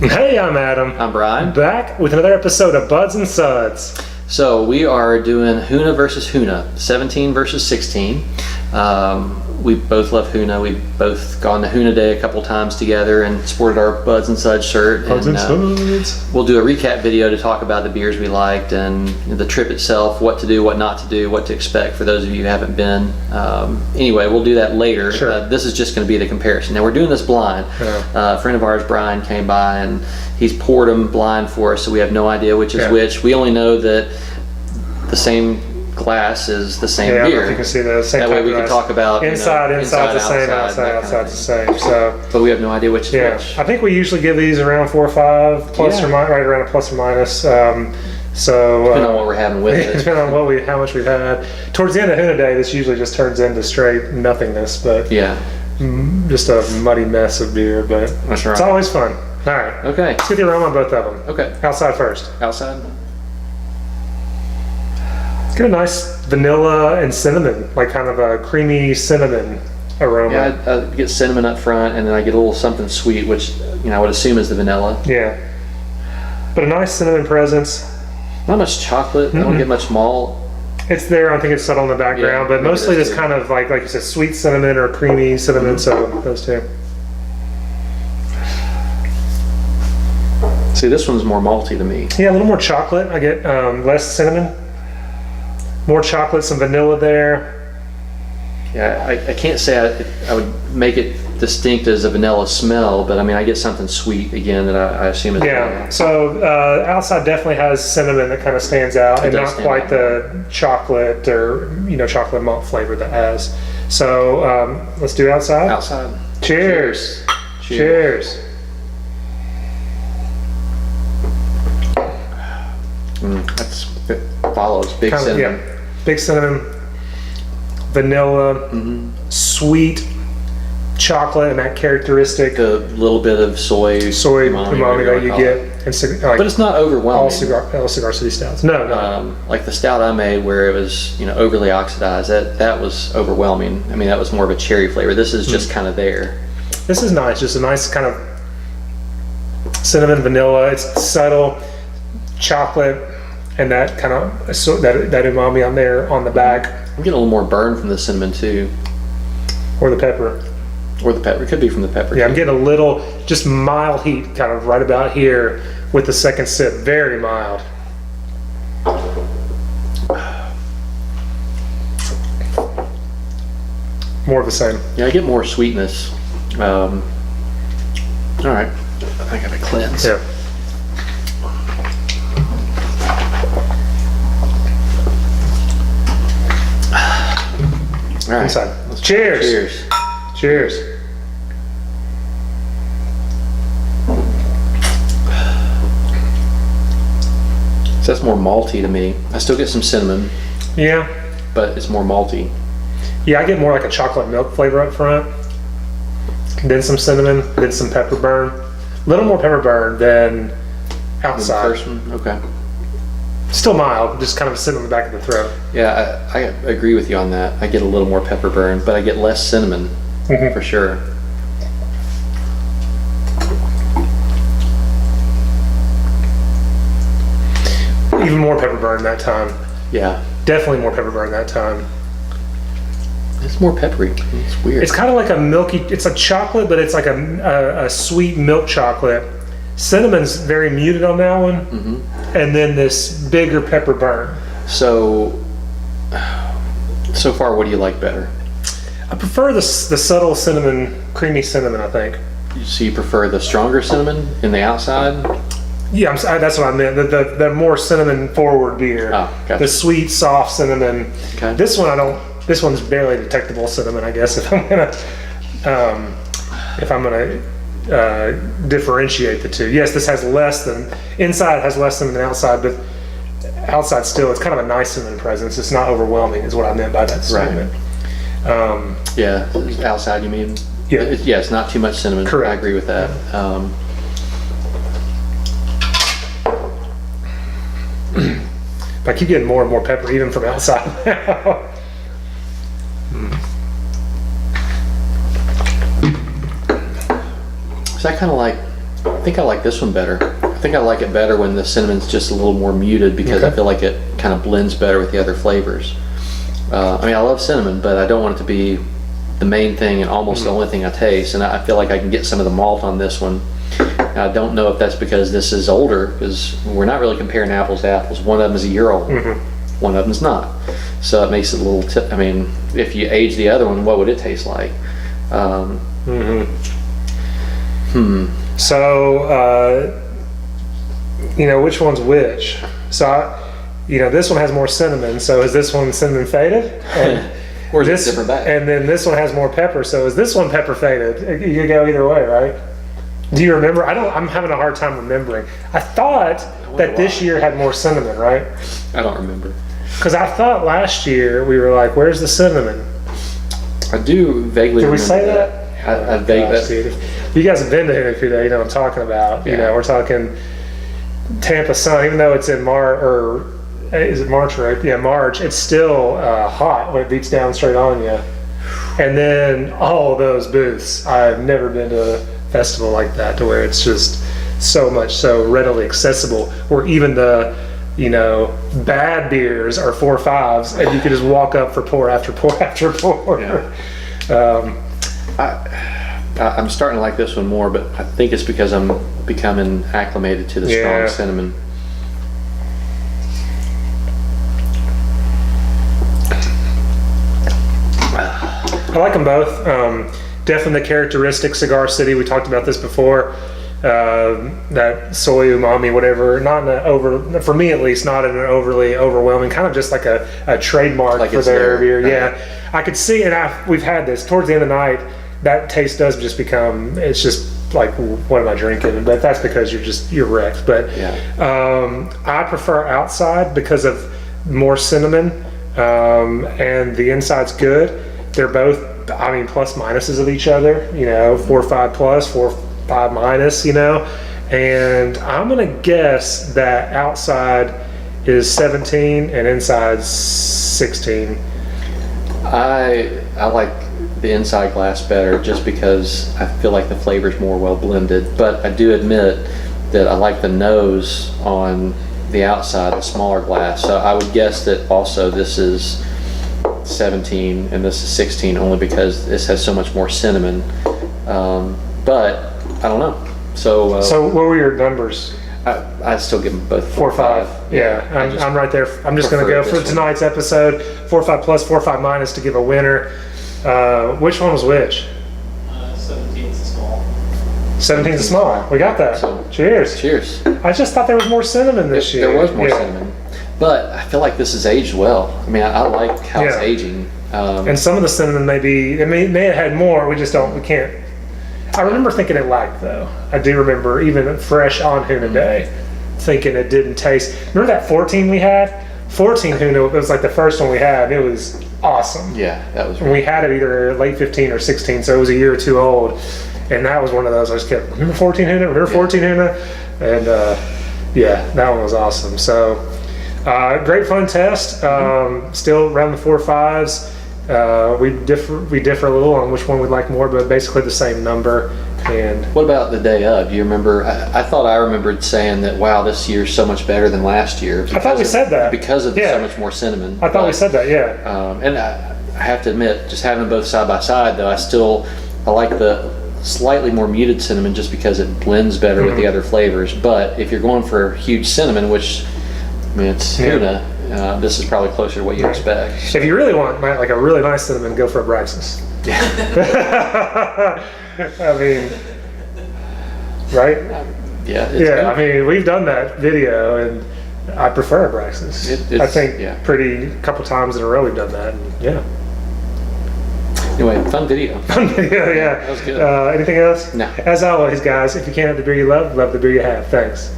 Hey, I'm Adam. I'm Bryan. Back with another episode of Buds and Suds. So we are doing Huna versus Huna, 17 versus 16. We both love Huna. We've both gone to Huna Day a couple times together and sported our Buds and Suds shirt. Buds and Suds. We'll do a recap video to talk about the beers we liked and the trip itself, what to do, what not to do, what to expect for those of you who haven't been. Anyway, we'll do that later. Sure. This is just going to be the comparison. Now we're doing this blind. Yeah. A friend of ours, Bryan, came by and he's poured them blind for us, so we have no idea which is which. We only know that the same glass is the same beer. Yeah, you can see the same. That way we can talk about inside the same, outside's the same. So, but we have no idea which is which. I think we usually give these around 4 or 5 plus or minus, right around a plus or minus. So depending on what we're having with it. Depending on how much we've had. Towards the end of Huna Day, this usually just turns into straight nothingness, but just a muddy mess of beer. But that's right. It's always fun. All right. Okay. Let's get the aroma on both of them. Okay. Outside first. Outside. Get a nice vanilla and cinnamon, like kind of a creamy cinnamon aroma. Yeah, I get cinnamon up front, and then I get a little something sweet, which I would assume is the vanilla. Yeah, but a nice cinnamon presence. Not much chocolate. I don't get much malt. It's there. I think it's subtle in the background, but mostly this kind of like you said, sweet cinnamon or creamy cinnamon. So those two. See, this one's more malty to me. Yeah, a little more chocolate. I get less cinnamon. More chocolate, some vanilla there. Yeah, I can't say I would make it distinct as a vanilla smell, but I mean, I get something sweet again that I assume is vanilla. So outside definitely has cinnamon that kind of stands out, and not quite the chocolate or chocolate malt flavor that has. So let's do outside. Outside. Cheers. Cheers. It follows big cinnamon. Yeah. Big cinnamon, vanilla, sweet chocolate, and that characteristic a little bit of soy umami that you get. And but it's not overwhelming. All Cigar City stouts. No. Like the stout I made, where it was overly oxidized. That was overwhelming. I mean, that was more of a cherry flavor. This is just kind of there. This is nice. Just a nice kind of cinnamon, vanilla. It's subtle chocolate. And that kind of that umami on there on the back. I'm getting a little more burn from the cinnamon too, or the pepper. Or the pepper. It could be from the pepper. Yeah, I'm getting a little, just mild heat, kind of right about here with the second sip. Very mild. More of the same. Yeah, I get more sweetness. All right, I gotta cleanse. Yeah. All right. Inside. Cheers. Cheers. Cheers. So that's more malty to me. I still get some cinnamon. Yeah. But it's more malty. Yeah, I get more like a chocolate milk flavor up front. Then some cinnamon, then some pepper burn. A little more pepper burn than outside. The first one? Okay. Still mild, just kind of sitting on the back of the throat. Yeah, I agree with you on that. I get a little more pepper burn, but I get less cinnamon for sure. Even more pepper burn that time. Yeah. Definitely more pepper burn that time. It's more peppery. It's weird. It's kind of like a milky, it's a chocolate, but it's like a sweet milk chocolate. Cinnamon's very muted on that one, and then this bigger pepper burn. So far, what do you like better? I prefer the subtle cinnamon, creamy cinnamon, I think. So you prefer the stronger cinnamon in the outside? Yeah, that's what I meant. The more cinnamon forward beer. Oh, gotcha. The sweet, soft cinnamon. Okay. This one this one's barely detectable cinnamon, I guess, if I'm gonna differentiate the two. Yes, this has less than, inside has less cinnamon than outside, but outside still, it's kind of a nice cinnamon presence. It's not overwhelming, is what I meant by that statement. Yeah, outside you mean? Yeah. It's not too much cinnamon. Correct. I agree with that. I keep getting more and more pepper even from outside now. Is that kind of like think I like this one better. I think I like it better when the cinnamon's just a little more muted because I feel like it kind of blends better with the other flavors. I mean, I love cinnamon, but I don't want it to be the main thing and almost the only thing I taste. And I feel like I can get some of the malt on this one. I don't know if that's because this is older, because we're not really comparing apples to apples. One of them is a year old, one of them's not. So it makes it a little, I mean, if you age the other one, what would it taste like? So, you know, which one's which? So, you know, this one has more cinnamon, so is this one cinnamon faded? And Or is it different bag? And then this one has more pepper, so is this one pepper faded? You could go either way, right? Do you remember? I'm having a hard time remembering. I thought that this year had more cinnamon, right? I don't remember. Because I thought last year we were like, where's the cinnamon? I do vaguely Did we remember say that? I vaguely. You guys have been to Hunahpu, you know what I'm talking about. You know, we're talking Tampa sun, even though it's in March, or is it March, right? Yeah, March. It's still hot when it beats down straight on you. And then all those booths. I've never been to a festival like that to where it's just so readily accessible. Where even the, you know, bad beers are 4 or 5s, and you can just walk up for pour after pour after pour. Yeah. I'm starting to like this one more, but I think it's because I'm becoming acclimated to the strong cinnamon. I like them both. Definitely the characteristic Cigar City. We talked about this before. That soy umami, whatever. Not in an for me at least, not in an overly overwhelming. Kind of just like a trademark like for their beer. Yeah, I could see, and we've had this towards the end of the night. That taste does just become. It's just like, what am I drinking? But that's because you're wrecked. But I prefer outside because of more cinnamon, and the inside's good. They're both, I mean, plus minuses of each other. You know, 4 or 5 plus, 4 or 5 minus. You know, and I'm gonna guess that outside is 17 and inside's 16. I like the inside glass better just because I feel like the flavor's more well blended, but I do admit that I like the nose on the outside, the smaller glass. So I would guess that also this is 17 and this is 16 only because this has so much more cinnamon. But I don't know. So what were your numbers? I still give them both 4 or 5. Yeah, I'm right there. I'm just going to go for tonight's episode 4 or 5 plus, 4 or 5 minus to give a winner. Which one was which? 17's the small. 17's the small. We got that. So, cheers. Cheers. I just thought there was more cinnamon this year. There was more cinnamon. But I feel like this is aged well. I mean, I like how it's aging. And some of the cinnamon it may have had more. We can't. I remember thinking it lacked though. I do remember even fresh on Huna Day, thinking it didn't taste. Remember that 14 we had? 14 Huna, it was like the first one we had. It was awesome. Yeah, that was. And we had it either late 15 or 16, so it was a year or two old. And that was one of those I just kept, remember 14 Huna? Remember 14 Huna? And that one was awesome. So great fun test. Still around the 4 or 5s. We differ a little on which one we'd like more, but basically the same number. And what about the day of? Do you remember? I thought I remembered saying that, wow, this year's so much better than last year. I thought we said that. Because of so much more cinnamon. I thought we said that, yeah. And I have to admit, just having them both side by side, though, I like the slightly more muted cinnamon just because it blends better with the other flavors. But if you're going for huge cinnamon, which, I mean, it's Huna, this is probably closer to what you expect. So. If you really want like a really nice cinnamon, go for a Bryson's. Yeah. I mean, right? Yeah. I mean, we've done that video, and I prefer a Bryson's. I think a couple times in a row we've done that. And, Anyway, fun video. Fun video, yeah. That was good. Anything else? No. As always, guys, if you can't have the beer you love the beer you have. Thanks.